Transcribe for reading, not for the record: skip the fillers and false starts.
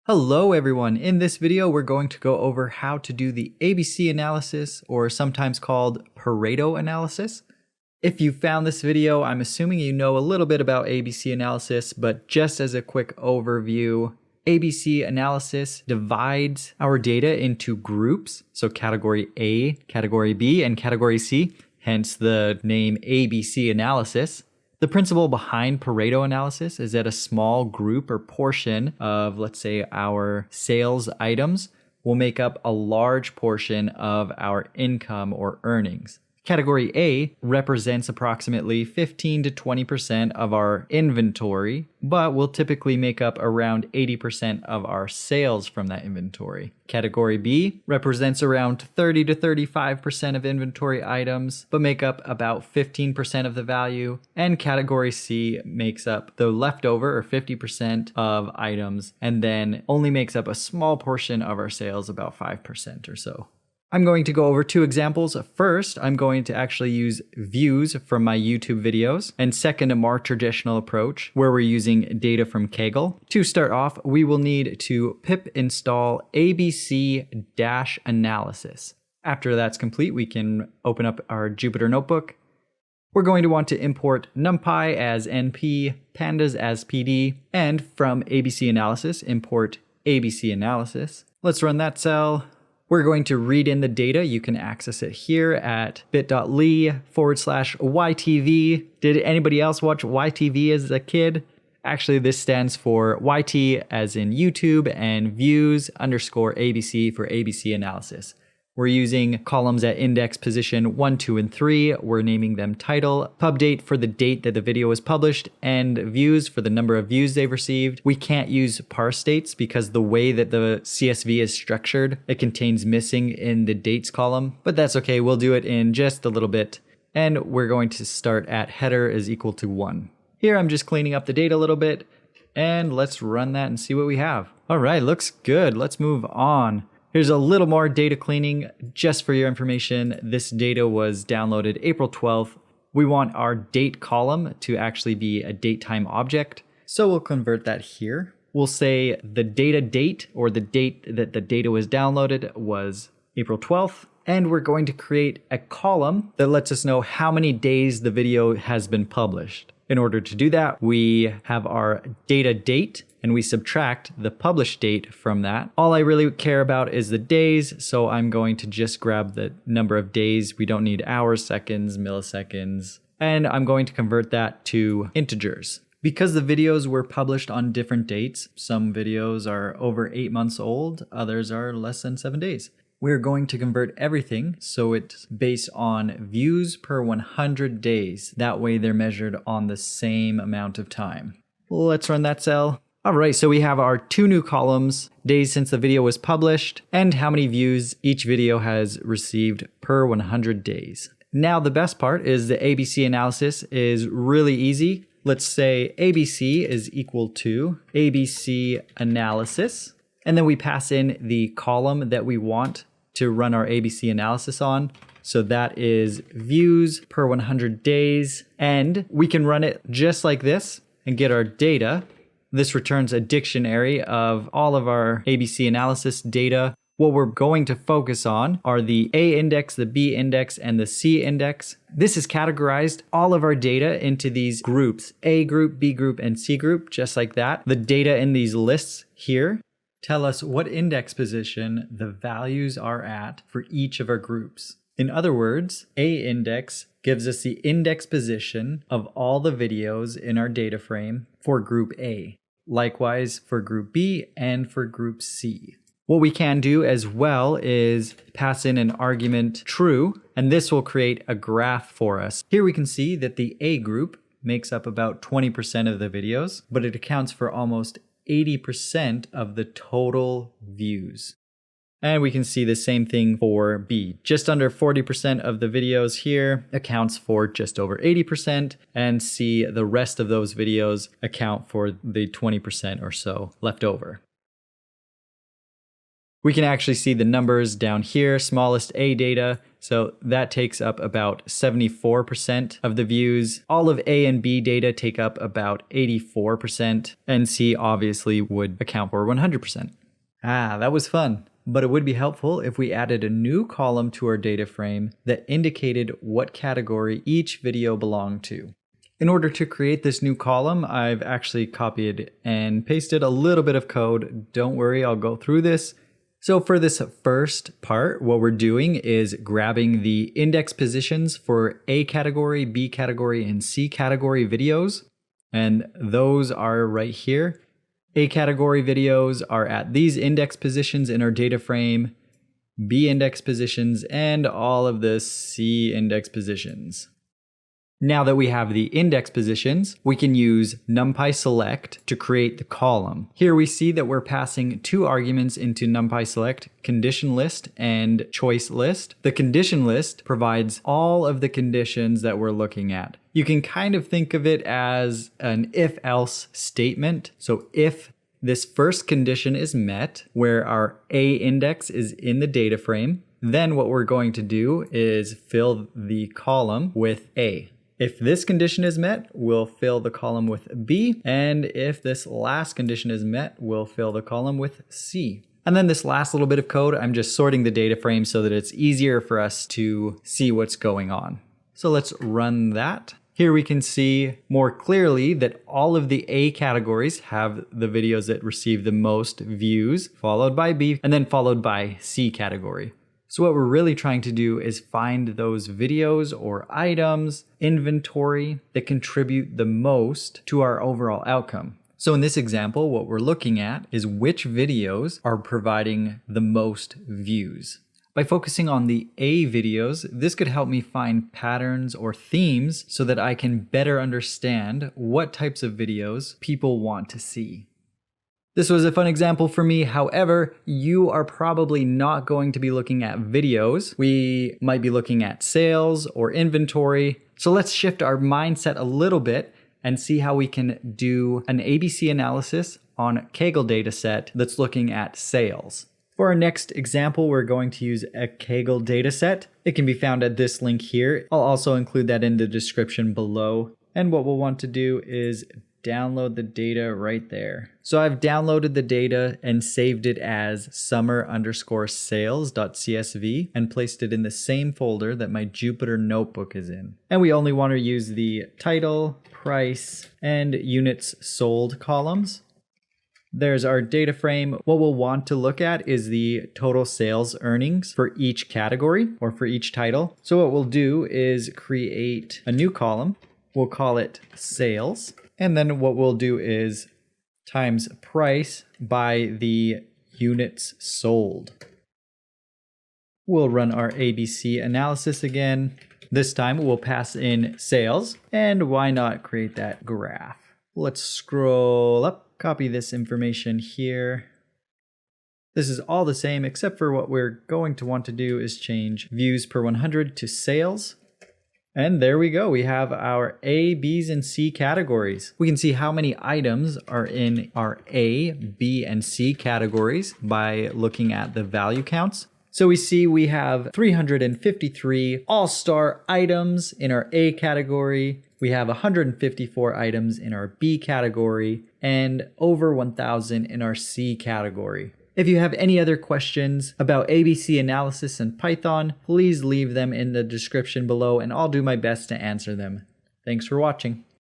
Hello everyone, in this video we're going to go over how to do the ABC analysis, or sometimes called Pareto analysis. If you found this video, I'm assuming you know a little bit about ABC analysis, but just as a quick overview, ABC analysis divides our data into groups, so category A, category B, and category C, hence the name ABC analysis. The principle behind Pareto analysis is that a small group or portion of, let's say, our sales items will make up a large portion of our income or earnings. Category A represents approximately 15 to 20% of our inventory, but will typically make up around 80% of our sales from that inventory. Category B represents around 30 to 35% of inventory items, but make up about 15% of the value. And category C makes up the leftover or 50% of items, and then only makes up a small portion of our sales, about 5% or so. I'm going to go over two examples. First, I'm going to actually use views from my YouTube videos, and second, a more traditional approach where we're using data from Kaggle. To start off, we will need to pip install ABC-analysis. After that's complete, we can open up our Jupyter notebook. We're going to want to import NumPy as NP, pandas as PD, and from ABC analysis, import ABC analysis. Let's run that cell. We're going to read in the data. You can access it here at bit.ly/YTV. Did anybody else watch YTV as a kid? Actually, this stands for YT as in YouTube and views _ ABC for ABC analysis. We're using columns at index position 1, 2, and 3. We're naming them title, pub date for the date that the video was published, and views for the number of views they've received. We can't use parse dates because the way that the CSV is structured, it contains missing in the dates column, but that's okay. We'll do it in just a little bit. And we're going to start at header is equal to 1. Here I'm just cleaning up the data a little bit, and let's run that and see what we have. All right, looks good. Let's move on. Here's a little more data cleaning just for your information. This data was downloaded April 12th. We want our date column to actually be a datetime object. So we'll convert that here. We'll say the data date, or the date that the data was downloaded, was April 12th. And we're going to create a column that lets us know how many days the video has been published. In order to do that, we have our data date, and we subtract the published date from that. All I really care about is the days, so I'm going to just grab the number of days. We don't need hours, seconds, milliseconds, and I'm going to convert that to integers. Because the videos were published on different dates, some videos are over 8 months old, others are less than 7 days. We're going to convert everything so it's based on views per 100 days. That way they're measured on the same amount of time. Let's run that cell. All right, so we have our two new columns, days since the video was published, and how many views each video has received per 100 days. Now the best part is the ABC analysis is really easy. Let's say ABC is equal to ABC analysis, and then we pass in the column that we want to run our ABC analysis on. So that is views per 100 days, and we can run it just like this and get our data. This returns a dictionary of all of our ABC analysis data. What we're going to focus on are the A index, the B index, and the C index. This has categorized all of our data into these groups, A group, B group, and C group, just like that. The data in these lists here tell us what index position the values are at for each of our groups. In other words, A index gives us the index position of all the videos in our data frame for group A. Likewise for group B and for group C. What we can do as well is pass in an argument true, and this will create a graph for us. Here we can see that the A group makes up about 20% of the videos, but it accounts for almost 80% of the total views. And we can see the same thing for B. Just under 40% of the videos here accounts for just over 80%, and C, the rest of those videos account for the 20% or so left over. We can actually see the numbers down here. Smallest A data, So that takes up about 74% of the views. All of A and B data take up about 84%, and C obviously would account for 100%. That was fun. But it would be helpful if we added a new column to our data frame that indicated what category each video belonged to. In order to create this new column, I've actually copied and pasted a little bit of code. Don't worry, I'll go through this. So for this first part, what we're doing is grabbing the index positions for A category, B category, and C category videos. And those are right here. A category videos are at these index positions in our data frame, B index positions, and all of the C index positions. Now that we have the index positions, we can use NumPy select to create the column. Here we see that we're passing two arguments into NumPy select, condition list and choice list. The condition list provides all of the conditions that we're looking at. You can kind of think of it as an if-else statement. So if this first condition is met, where our A index is in the data frame, then what we're going to do is fill the column with A. If this condition is met, we'll fill the column with B, and if this last condition is met, we'll fill the column with C. And then this last little bit of code, I'm just sorting the data frame so that it's easier for us to see what's going on. So let's run that. Here we can see more clearly that all of the A categories have the videos that receive the most views, followed by B, and then followed by C category. So what we're really trying to do is find those videos or items, inventory that contribute the most to our overall outcome. So in this example, what we're looking at is which videos are providing the most views. By focusing on the A videos, this could help me find patterns or themes so that I can better understand what types of videos people want to see. This was a fun example for me. However, you are probably not going to be looking at videos. We might be looking at sales or inventory. So let's shift our mindset a little bit and see how we can do an ABC analysis on a Kaggle dataset that's looking at sales. For our next example, we're going to use a Kaggle dataset. It can be found at this link here. I'll also include that in the description below. And what we'll want to do is download the data right there. So I've downloaded the data and saved it as summer_sales.csv and placed it in the same folder that my Jupyter notebook is in. And we only want to use the title, price, and units sold columns. There's our data frame. What we'll want to look at is the total sales earnings for each category or for each title. So what we'll do is create a new column. We'll call it sales. And then what we'll do is times price by the units sold. We'll run our ABC analysis again. This time we'll pass in sales, and why not create that graph? Let's scroll up, copy this information here. This is all the same except for what we're going to want to do is change views per 100 to sales. And there we go. We have our A, B's, and C categories. We can see how many items are in our A, B, and C categories by looking at the value counts. So we see we have 353 all-star items in our A category. We have 154 items in our B category and over 1,000 in our C category. If you have any other questions about ABC analysis and Python, please leave them in the description below and I'll do my best to answer them. Thanks for watching.